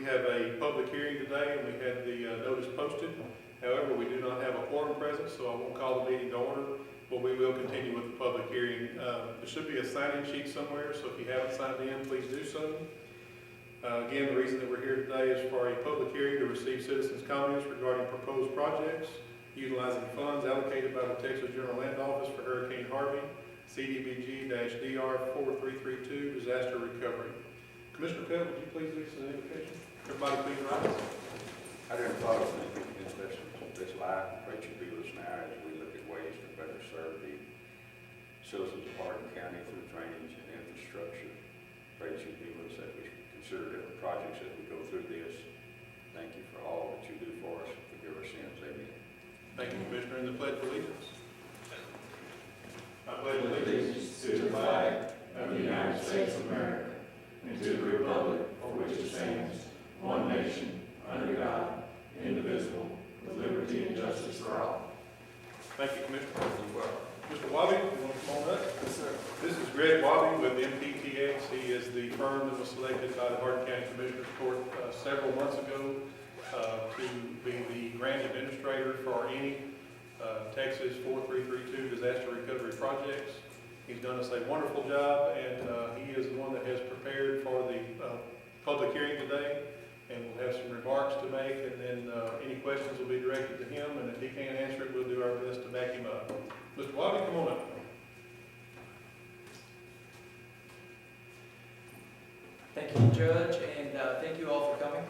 have a public hearing today, and we had the notice posted. However, we do not have a quorum present, so I won't call the meeting to order, but we will continue with the public hearing. There should be a sign-in sheet somewhere, so if you haven't signed in, please do so. Again, the reason that we're here today is for a public hearing to receive citizens' comments regarding proposed projects utilizing funds allocated by the Texas General Land Office for Hurricane Hardin, CDBG-DR 4332, disaster recovery. Commissioner Pell, would you please lead us in an invocation? Everybody please rise. I didn't follow this live. Pray you be with us now as we look at ways to better serve the citizens of Hardin County through drainage and infrastructure. Pray you be with us as we consider different projects as we go through this. Thank you for all that you do for us. Forgive our sins. Amen. Thank you, Commissioner. And the Pledge of Allegiance. I pledge allegiance to the flag of the United States of America and to the republic for which it stands, one nation, under God, indivisible, with liberty and justice for all. Thank you, Commissioner. Mr. Wabi, you want to come on up? Yes, sir. This is Greg Wabi with MPTX. He is the firm that was selected by the Hardin County Commissioners Court several months ago to be the grant administrator for any Texas 4332 disaster recovery projects. He's done us a wonderful job, and he is the one that has prepared for the public hearing today, and we'll have some remarks to make, and then any questions will be directed to him, and if he can't answer it, we'll do our best to back him up. Mr. Wabi, come on up. Thank you, Judge, and thank you all for coming.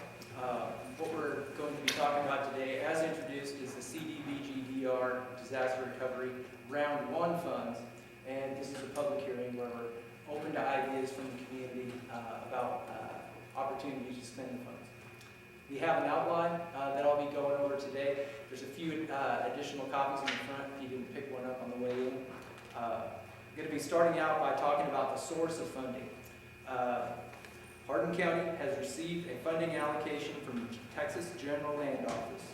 What we're going to be talking about today, as introduced, is the CDBG-DR Disaster Recovery Round 1 funds, and this is a public hearing where we're open to ideas from the community about opportunities to spend the funds. We have an outline that I'll be going over today. There's a few additional copies in the front if you didn't pick one up on the way in. I'm going to be starting out by talking about the source of funding. Hardin County has received a funding allocation from the Texas General Land Office,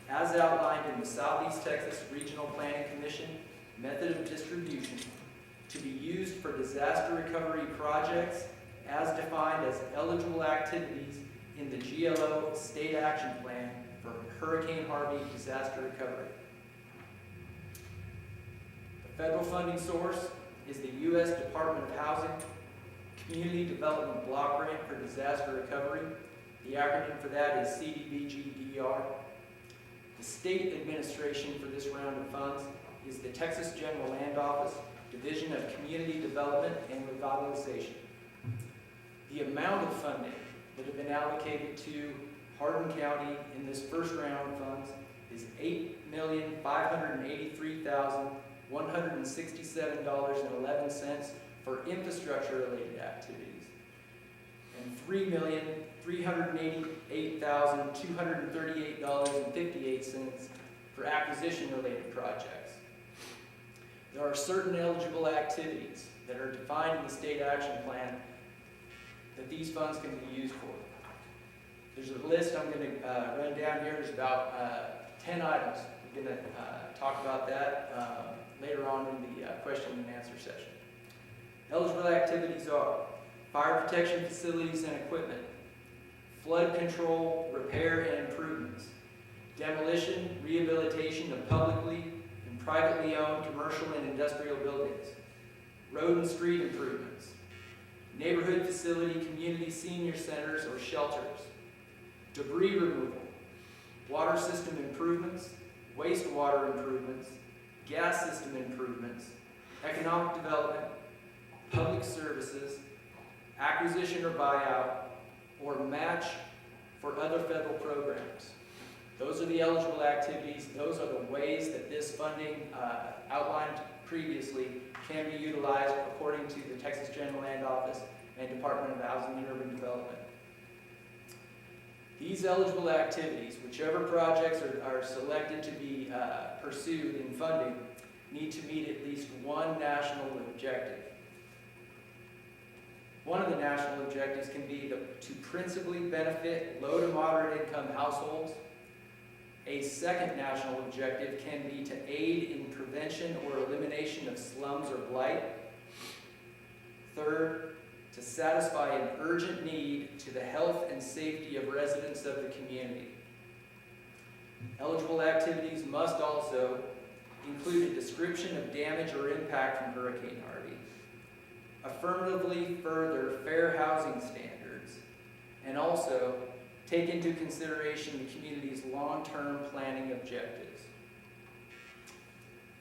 as outlined in the Southeast Texas Regional Planning Commission method of distribution, to be used for disaster recovery projects as defined as eligible activities in the GLO State Action Plan for Hurricane Harvey disaster recovery. The federal funding source is the U.S. Department of Housing Community Development Block Grant for Disaster Recovery. The acronym for that is CDBG-DR. The state administration for this round of funds is the Texas General Land Office, Division of Community Development and Revitalization. The amount of funding that have been allocated to Hardin County in this first round of funds is $8,583,167.11 for infrastructure-related activities, and $3,388,238.58 for acquisition-related projects. There are certain eligible activities that are defined in the state action plan that these funds can be used for. There's a list I'm going to run down here. There's about 10 items. We're going to talk about that later on in the question and answer session. Eligible activities are fire protection facilities and equipment, flood control, repair and improvements, demolition, rehabilitation of publicly and privately owned commercial and industrial buildings, road and street improvements, neighborhood facility, community senior centers or shelters, debris removal, water system improvements, wastewater improvements, gas system improvements, economic development, public services, acquisition or buyout, or match for other federal programs. Those are the eligible activities. Those are the ways that this funding outlined previously can be utilized according to the Texas General Land Office and Department of Housing and Urban Development. These eligible activities, whichever projects are selected to be pursued in funding, need to meet at least one national objective. One of the national objectives can be to principally benefit low to moderate income households. A second national objective can be to aid in prevention or elimination of slums or blight. Third, to satisfy an urgent need to the health and safety of residents of the community. Eligible activities must also include a description of damage or impact from Hurricane Harvey, affirmatively further fair housing standards, and also take into consideration the community's long-term planning objectives.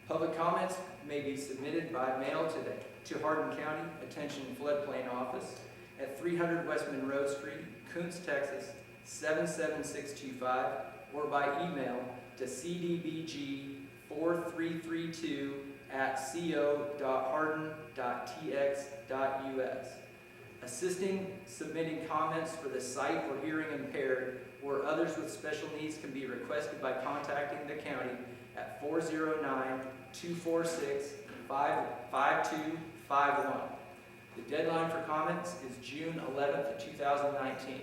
Public comments may be submitted by mail to Hardin County Attention Floodplain Office at 300 West Monroe Street, Kuntz, Texas 77625, or by email to cdbg4332@co.hardin.tx.us. Assisting submitting comments for the sight or hearing impaired or others with special needs can be requested by contacting the county at 409-246-5251. The deadline for comments is June 11th, 2019.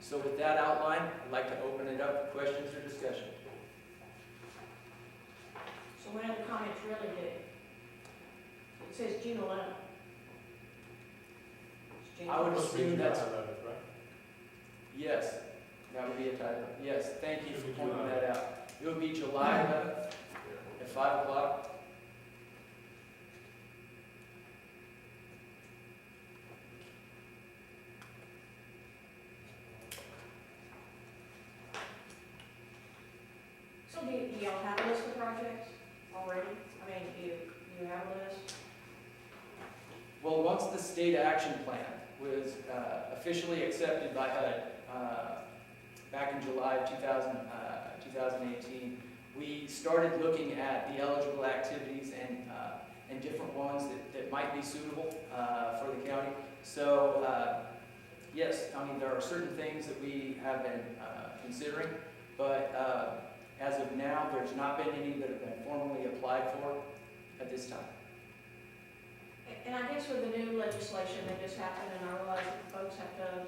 So with that outline, I'd like to open it up for questions or discussion. So when are the comments really due? It says June 11th. It's June I would 11th. assume that's, Right? yes, that would be a typo. Yes, thank you for It would be pointing July. that out. It would be July 11th at 5 o'clock. So do y'all have a list of projects already? I mean, do you have a list? Well, once the state action plan was officially accepted by HUD back in July of 2018, we started looking at the eligible activities and different ones that might be suitable for the county. So, yes, I mean, there are certain things that we have been considering, but as of now, there's not been any that have been formally applied for at this time. And I guess with the new legislation that just happened, and I realize that folks have to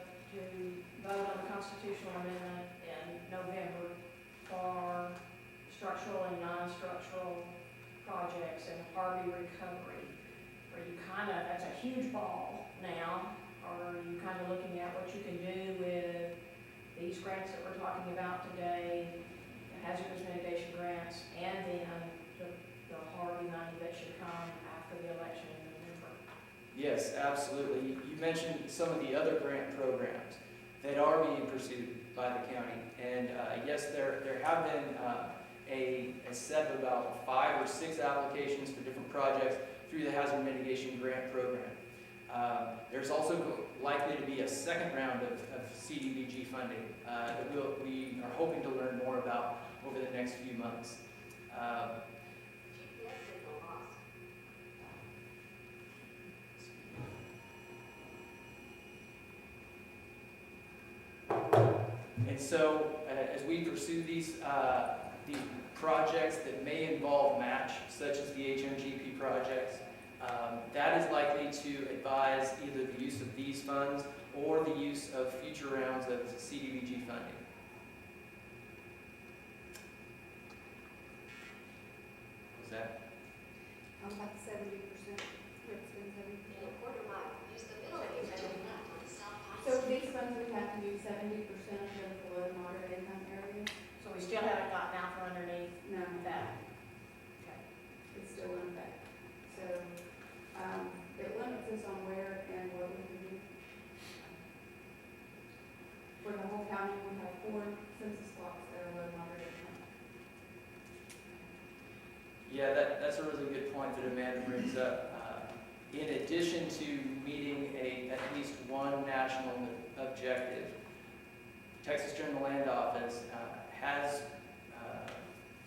vote on the constitutional amendment in November for structural and non-structural projects and Harvey recovery. Are you that's a huge ball now, or are you kind of looking at what you can do with these grants that we're talking about today, the hazardous mitigation grants, and then the Harvey money that should come after the election in November? Yes, absolutely. You mentioned some of the other grant programs that are being pursued by the county. And yes, there have been a set of about 5 or 6 applications for different projects through the Hazard Mitigation Grant Program. There's also likely to be a second round of CDBG funding that we are hoping to learn more about over the next few months. And so, as we pursue these projects that may involve match, such as the HMGP projects, that is likely to advise either the use of these funds or the use of future rounds of CDBG funding. Was that? About 70%. It's been 70%. So these funds would have to do 70% of the below moderate income areas? So we still haven't gotten out from underneath No, that. Okay. it's still in effect. So, it limits us on where and what we can do. For the whole county, we have 4 census blocks that are low moderate income. Yeah, that's a really good point that Amanda brings up. In addition to meeting at least one national objective, Texas General Land Office has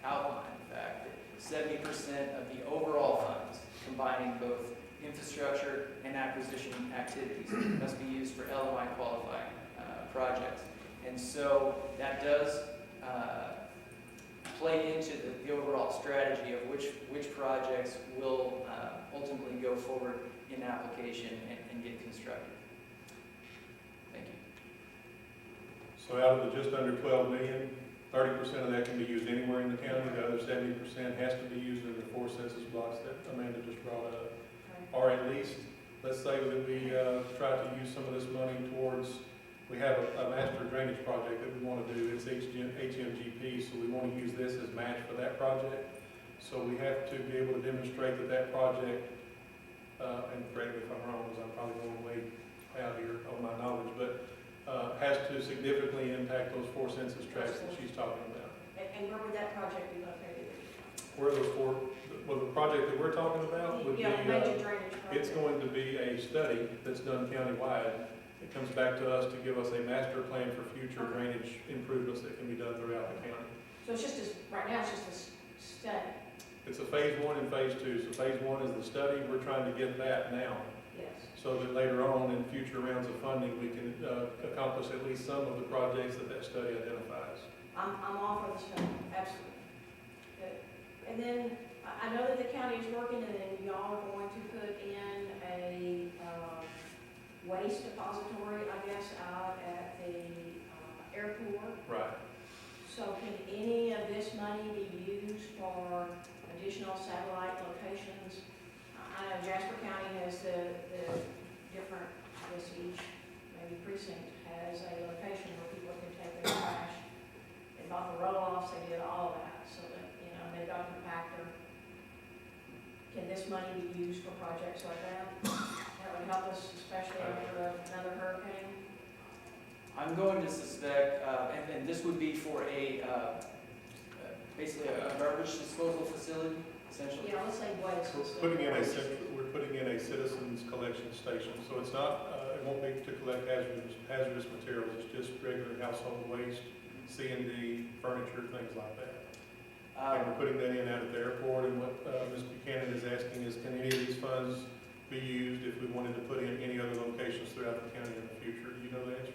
outlined the fact that 70% of the overall funds, combining both infrastructure and acquisition activities, must be used for LMI qualifying projects. And so that does play into the overall strategy of which projects will ultimately go forward in application and get constructed. Thank you. So out of the just under 12 million, 30% of that can be used anywhere in the county. The other 70% has to be used in the 4 census blocks that Amanda just brought up. Okay. Or at least let's say that we try to use some of this money towards, we have a master drainage project that we want to do, it's HMGP, so we want to use this as match for that project. So we have to be able to demonstrate that that project, and correct me if I'm wrong, because I'm probably going way out here on my knowledge, but has to significantly impact those 4 census tracts that she's talking about. And where would that project be located? Where those 4, well, the project that we're talking about would be, Yeah, major drainage project. it's going to be a study that's done countywide. It comes back to us to give us a master plan for future drainage improvements that can be done throughout the county. So it's just right now it's just a study. It's a phase 1 and phase 2. So phase 1 is the study. We're trying to get that now, Yes. so that later on in future rounds of funding, we can accomplish at least some of the projects that that study identifies. I'm all for the study, absolutely. Good. And then I know that the county is working, and then y'all are going to put in a waste depository, I guess, out at the airport. Right. So can any of this money be used for additional satellite locations? I know Jasper County has the different, I guess each maybe precinct has a location where people can take their trash. They bought the roll-offs, they did all of that, so that, you know, they've got a compactor. Can this money be used for projects like that? That would help us, especially after another hurricane. I'm going to suspect, and this would be for basically a garbage disposal facility, essentially. Yeah, let's say waste. We're putting in a citizens collection station, so it's not, it won't be to collect hazardous materials, it's just regular household waste, C&D, furniture, things like that. And we're putting that in out at the airport, and what Ms. Buchanan is asking is, can any of these funds be used if we wanted to put in any other locations throughout the county in the future? Do you know the answer?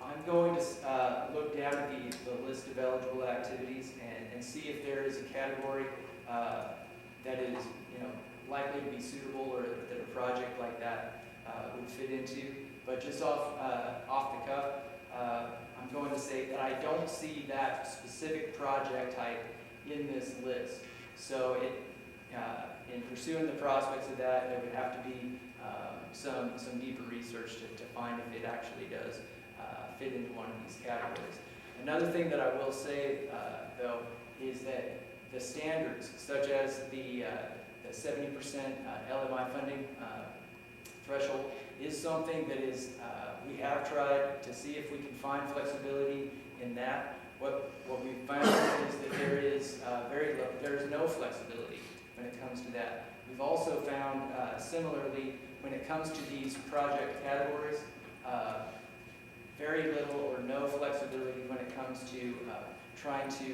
I'm going to look down at the list of eligible activities and see if there is a category that is, you know, likely to be suitable, or that a project like that would fit into. But just off the cuff, I'm going to say that I don't see that specific project type in this list. So in pursuing the prospects of that, there would have to be some deeper research to find if it actually does fit into one of these categories. Another thing that I will say, though, is that the standards, such as the 70% LMI funding threshold, is something that is, we have tried to see if we can find flexibility in that. What we found is that there is there is no flexibility when it comes to that. We've also found, similarly, when it comes to these project categories, very little or no flexibility when it comes to trying to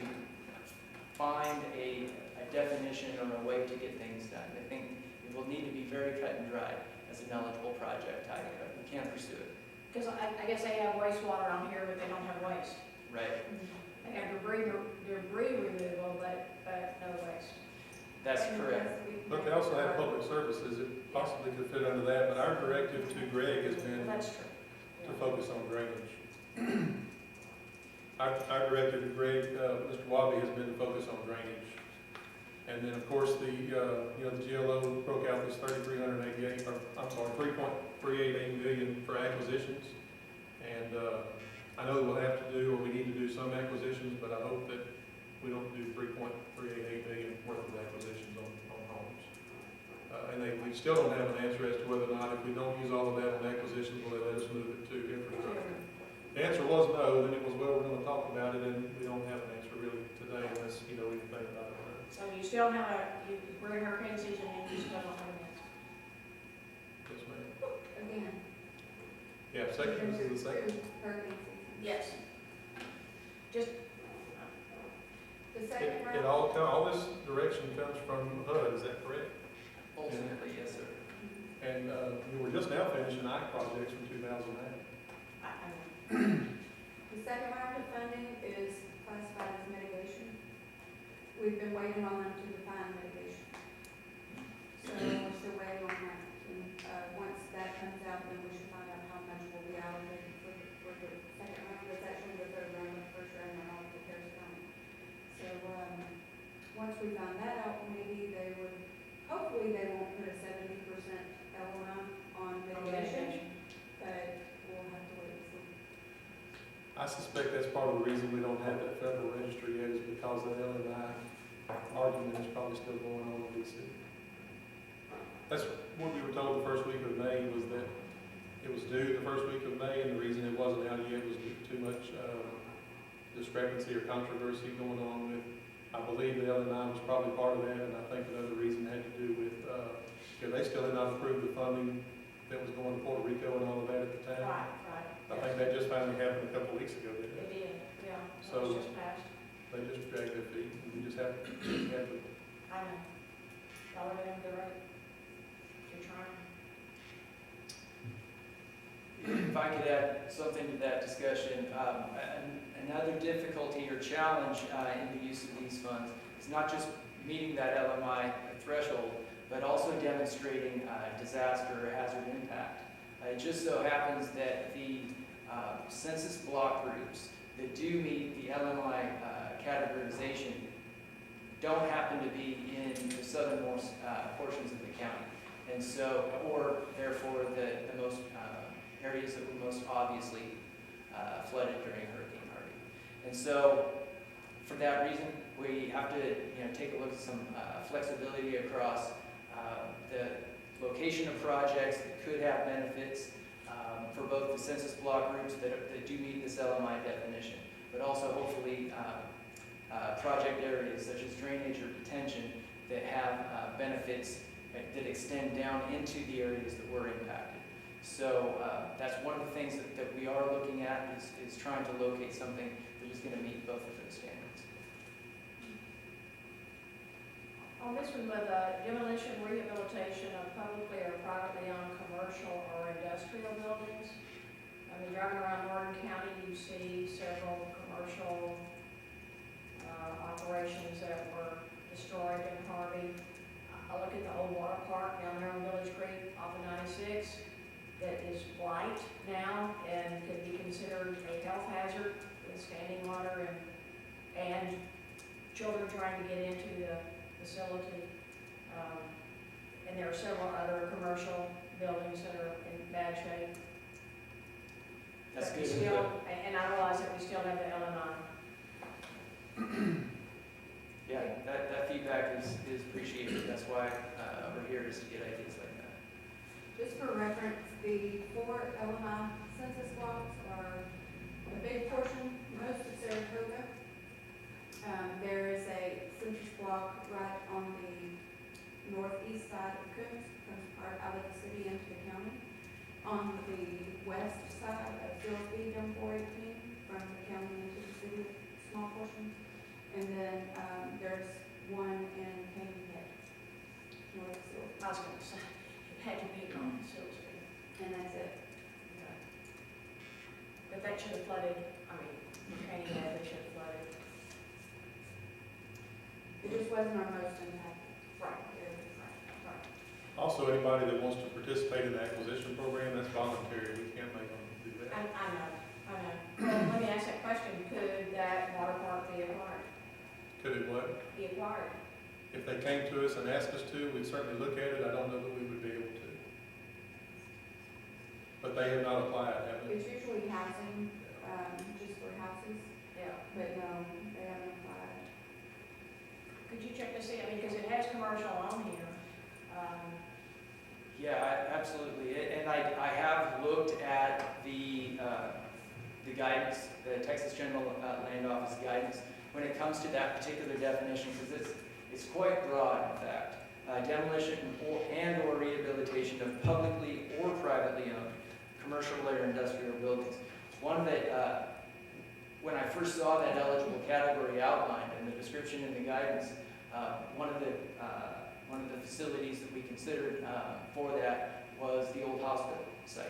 find a definition or a way to get things done. I think it will need to be very cut and dried as an eligible project type. We can't pursue it. Because I guess they have wastewater on here, but they don't have waste. Right. They have debris removal, but no waste. That's correct. But they also have public services, it possibly could fit under that, but our directive to Greg has been That's true. to focus on drainage. Our directive to Greg, Mr. Wabi, has been to focus on drainage. And then, of course, the GLO broke out this 3.388, or I'm sorry, 3.388 million for acquisitions. And I know that we'll have to do, or we need to do some acquisitions, but I hope that we don't do 3.388 million worth of acquisitions on homes. And we still don't have an answer as to whether or not, if we don't use all of that on acquisitions, will they let us move it to infrastructure? The answer was no, then it was, well, we're gonna talk about it, and we don't have an answer really today unless you know anything about it. So you still have we're in hurricane season and you still don't have an answer. Yes, ma'am. Again. Yeah, second, this is the second. Hurricane season. Yes. Just, The second It round. all this direction comes from HUD, is that correct? Ultimately, yes, sir. And we were just now finishing IC projects from 2009. The second round of funding is classified as mitigation. We've been waiting on them to define mitigation. So we're still waiting on that. And once that comes out, then we should find out how much will be allocated for the second round. That's actually the third round. The first round went on to Harris County. So once we find that out, maybe they would, hopefully they won't put a 70% LMI I suspect that's part of the reason we don't have that federal registry yet is because the L&I argument is probably still going on in DC. That's what we were told the first week of May was that it was due the first week of May, and the reason it wasn't out yet was too much discrepancy or controversy going on with, I believe the L&I was probably part of that, and I think another reason had to do with, they still had not approved the funding that was going to Puerto Rico and all of that at the time. Right, right. I think that just finally happened a couple of weeks ago, didn't It it? did, yeah, So- it was just passed. They just dragged their feet, and we just have to, I know. Y'all are doing great. You're trying. If I could add something to that discussion, another difficulty or challenge in the use of these funds is not just meeting that LMI threshold, but also demonstrating disaster or hazard impact. It just so happens that the census block groups that do meet the LMI categorization don't happen to be in the southernmost portions of the county. And so, or therefore the most areas that were most obviously flooded during Hurricane Hardin. And so, for that reason, we have to take a look at some flexibility across the location of projects that could have benefits for both the census block groups that do meet this LMI definition, but also hopefully project areas such as drainage or detention that have benefits that extend down into the areas that were impacted. So that's one of the things that we are looking at is trying to locate something that is going to meet both of those standards. On this one with demolition, rehabilitation of publicly or privately owned commercial or industrial buildings. I mean, driving around Hardin County, you see several commercial operations that were destroyed in Harvey. I look at the old water park down there on Village Creek off of 96 that is white now and could be considered a health hazard with standing water and children trying to get into the facility. And there are several other commercial buildings that are in bad shape. That's But we good. still, and I realize that we still have the LMI. Yeah, that feedback is appreciated. That's why we're here, is to get ideas like that. Just for reference, the 4 LMI census blocks are a big portion, most of Saratoga. There is a census block right on the northeast side of Coons, comes part out of the city into the county. On the west side of Gillespie, down 418, from the county into the city, small portion. And then there's one in Canyon Head, north of Silver. I was going to say, it had to be on Silsby. And that's it. But that should have flooded, I mean, Canyon Head, they should have flooded. It just wasn't our most impacted. Right. area. Right. also anybody that wants to participate in the acquisition program, that's voluntary, we can't make them do that. I know. Well, let me ask that question, could that water park be acquired? Could it what? Be acquired? If they came to us and asked us to, we'd certainly look at it, I don't know that we would be able to. But they have not applied, have they? It's usually housing, just for houses, Yeah. but no, they haven't applied. Could you check to see, I mean, because it has commercial on here. Yeah, absolutely. And I have looked at the guidance, the Texas General Land Office guidance, when it comes to that particular definition, because it's quite broad, in fact. Demolition or rehabilitation of publicly or privately owned commercial or industrial buildings. One that, when I first saw that eligible category outlined in the description in the guidance, one of the facilities that we considered for that was the old hospital site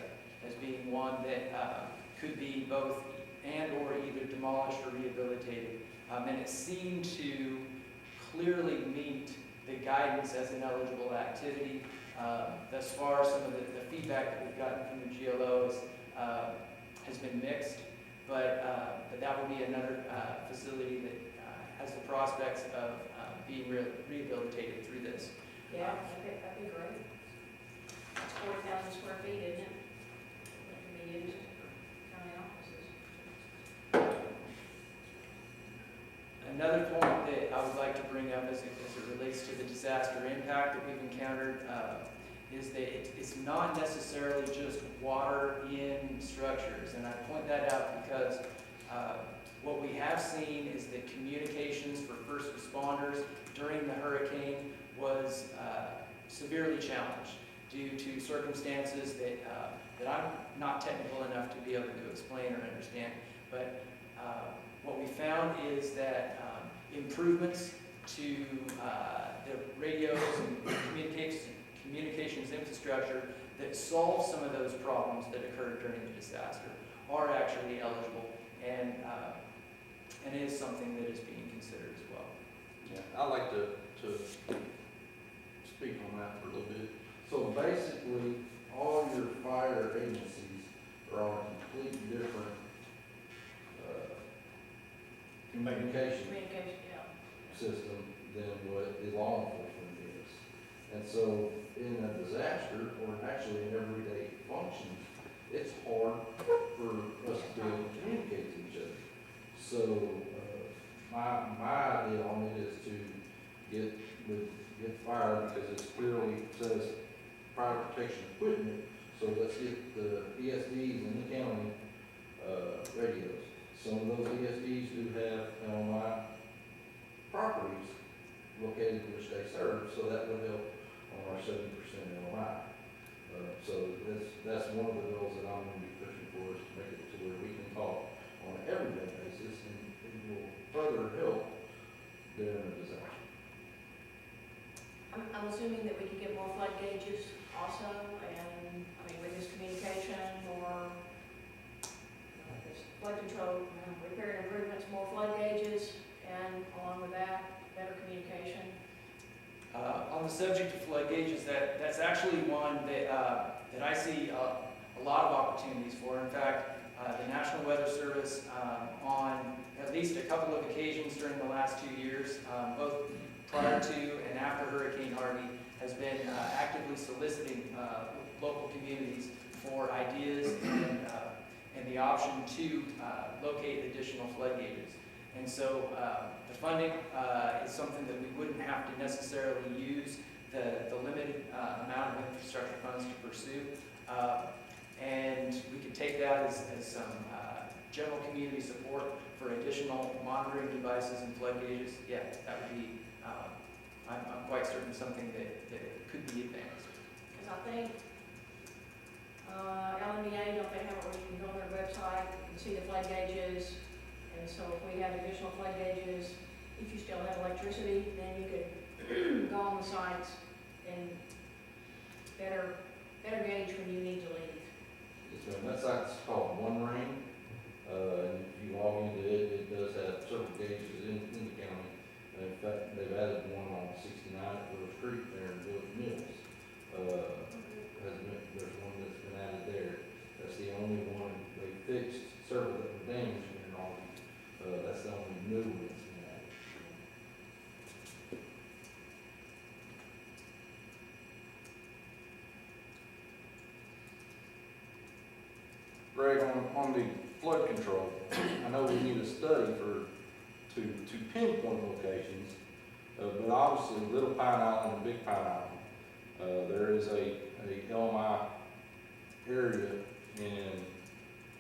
as being one that could be both and or either demolished or rehabilitated. And it seemed to clearly meet the guidance as an eligible activity. Thus far, some of the feedback that we've gotten from the GLO has been mixed, but that would be another facility that has the prospects of being rehabilitated through this. Yeah, that'd be great. That's 40,000 square feet, isn't it? That can be used for county offices. Another point that I would like to bring up as it relates to the disaster impact that we've encountered is that it's not necessarily just water in structures. And I point that out because what we have seen is that communications for first responders during the hurricane was severely challenged due to circumstances that I'm not technical enough to be able to explain or understand. But what we found is that improvements to the radios and communications infrastructure that solve some of those problems that occurred during the disaster are actually eligible, and it is something that is being considered as well. Yeah, I'd like to speak on that for a little bit. So basically, all your fire agencies are on a completely different communication system than what the law enforcement is. And so in a disaster, or actually in everyday functions, it's hard for us to be able to communicate to each other. So my idea on it is to get fire, because it clearly says fire protection equipment. So let's get the ESDs in the county radios. Some of those ESDs do have LMI properties located in which they serve, so that would help on our 70% LMI. So that's one of the goals that I'm going to be pushing for, is to make it to where we can talk on an everyday basis, and it will further help during a disaster. I'm assuming that we could get more flood gauges also, and, I mean, with this communication or this flood control, repair and improvements, more flood gauges, and along with that, better communication. On the subject of flood gauges, that's actually one that I see a lot of opportunities for. In fact, the National Weather Service, on at least a couple of occasions during the last 2 years, both prior to and after Hurricane Hardin, has been actively soliciting local communities for ideas and the option to locate additional flood gauges. And so the funding is something that we wouldn't have to necessarily use the limited amount of infrastructure funds to pursue. And we could take that as some general community support for additional monitoring devices and flood gauges. Yeah, that would be, I'm quite certain, something that could be advanced. Because I think LMEA, don't they have it where you can go on their website and see the flood gauges? And so if we have additional flood gauges, if you still have electricity, then you could go on the sites and better gauge when you need to leave. Yes, ma'am. That site's called One Rain. And if you log into it, it does have several gauges in the county. And in fact, they've added one on 69 at Willow Creek there in Village Mills. There's one that's been added there. That's the only one. They fixed several that were damaged in all. That's the only new one that's been added. Greg, on the flood control, I know we need a study to pinpoint locations, but obviously Little Pine Island and Big Pine Island, there is a LMI area in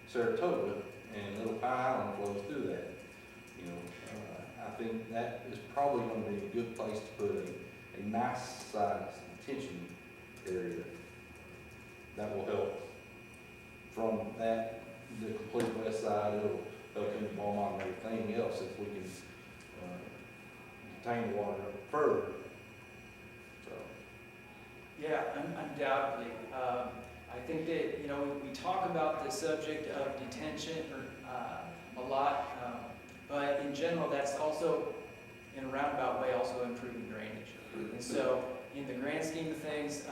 Saratoga, and Little Pine Island flows through that. You know, I think that is probably going to be a good place to put a nice sized detention area that will help. From that, the complete west side, it'll help in Beaumont and everything else if we can contain the water further. So. Yeah, undoubtedly. I think that, you know, we talk about the subject of detention a lot, but in general, that's also, in a roundabout way, also improving drainage. And so, in the grand scheme of things,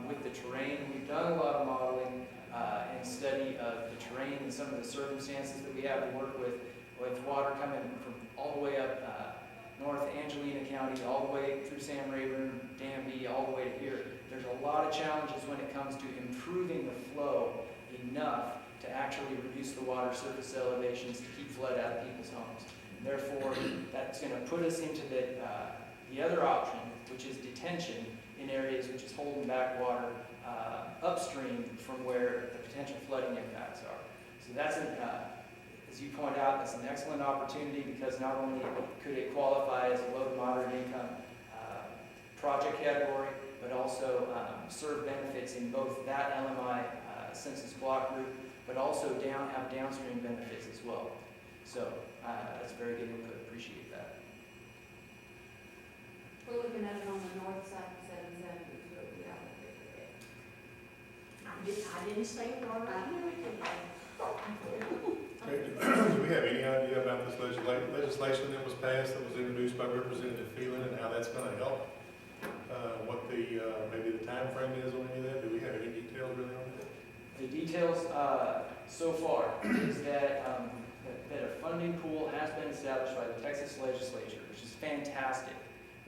with the terrain, we've done a lot of modeling and study of the terrain and some of the circumstances that we have to work with water coming from all the way up north Angelina County, all the way through Sam Rayburn, Danby, all the way to here. There's a lot of challenges when it comes to improving the flow enough to actually reduce the water surface elevations to keep flood out of people's homes. Therefore, that's going to put us into the other option, which is detention in areas which is holding back water upstream from where the potential flooding impacts are. So that's, as you point out, that's an excellent opportunity because not only could it qualify as a low to moderate income project category, but also serve benefits in both that LMI census block group, but also have downstream benefits as well. So that's very good input. Appreciate that. We're looking at it on the north side of 770, so we allocated it. I didn't say a word. I knew it Okay, do we have any idea about this legislation that was passed, that was introduced by Representative Phelan, and how that's gonna help? What the, maybe the time frame is on any of that? Do we have any details really on that? The details so far is that that a funding pool has been established by the Texas legislature, which is fantastic,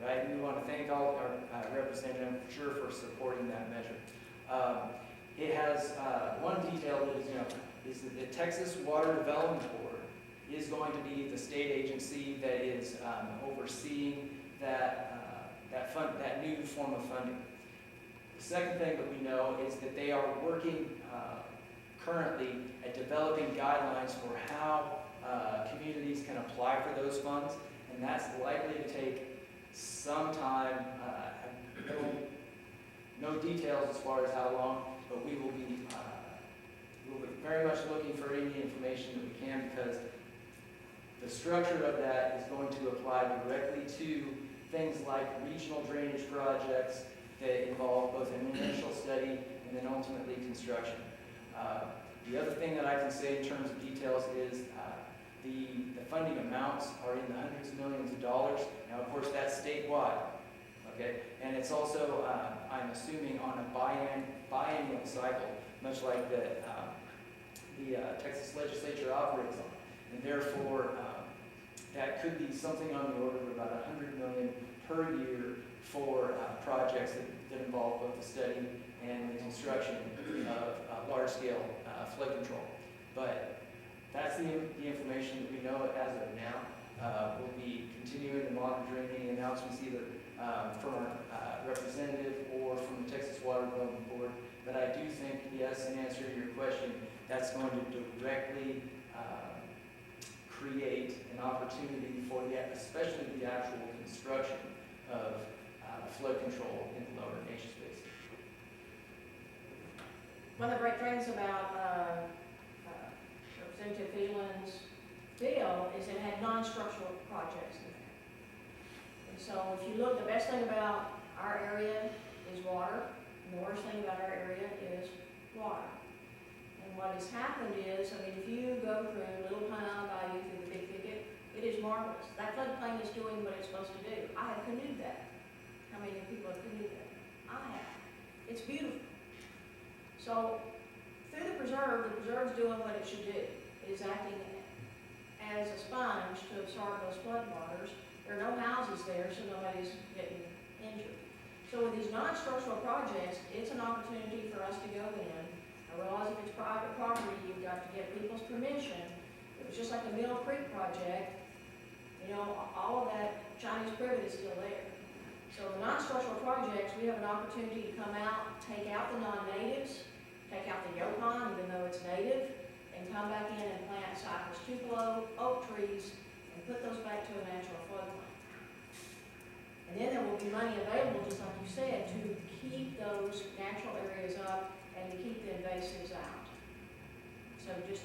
right? And we want to thank all our representatives for sure for supporting that measure. It has one detail that is that the Texas Water Development Board is going to be the state agency that is overseeing that new form of funding. The second thing that we know is that they are working currently at developing guidelines for how communities can apply for those funds, and that's likely to take some time. No details as far as how long, but we will be very much looking for any information that we can, because the structure of that is going to apply directly to things like regional drainage projects that involve both an initial study and then ultimately construction. The other thing that I can say in terms of details is the funding amounts are in the hundreds of millions of dollars. Now, of course, that's statewide, okay? And it's also, I'm assuming, on a biennial cycle, much like the Texas legislature operates on. And therefore, that could be something on the order of about $100 million per year for projects that involve both the study and the construction of large-scale flood control. But that's the information that we know as of now. We'll be continuing to monitor any announcements either from our representative or from the Texas Water Development Board. But I do think, yes, in answer to your question, that's going to directly create an opportunity for especially the actual construction of flood control in the lower Neches Basin. One of the great things about Representative Phelan's bill is it had non-structural projects in there. And so if you look, the best thing about our area is water, and the worst thing about our area is water. And what has happened is, I mean, if you go through Little Pine Bayou through the Big Thicket, it is marvelous. That floodplain is doing what it's supposed to do. I have canoed that. How many people have canoed that? I have. It's beautiful. So through the preserve's doing what it should do. It is acting as a sponge to absorb those flood waters. There are no houses there, so nobody's getting injured. So with these non-structural projects, it's an opportunity for us to go in. I realize if it's private property, you've got to get people's permission. It was just like the Mill Creek project. You know, all of that Chinese privet is still there. So the non-structural projects, we have an opportunity to come out, take out the non-natives, take out the yopon, even though it's native, and come back in and plant cypress tupelo, oak trees, and put those back to a natural floodplain. And then there will be money available, just like you said, to keep those natural areas up and to keep the invasives out. So just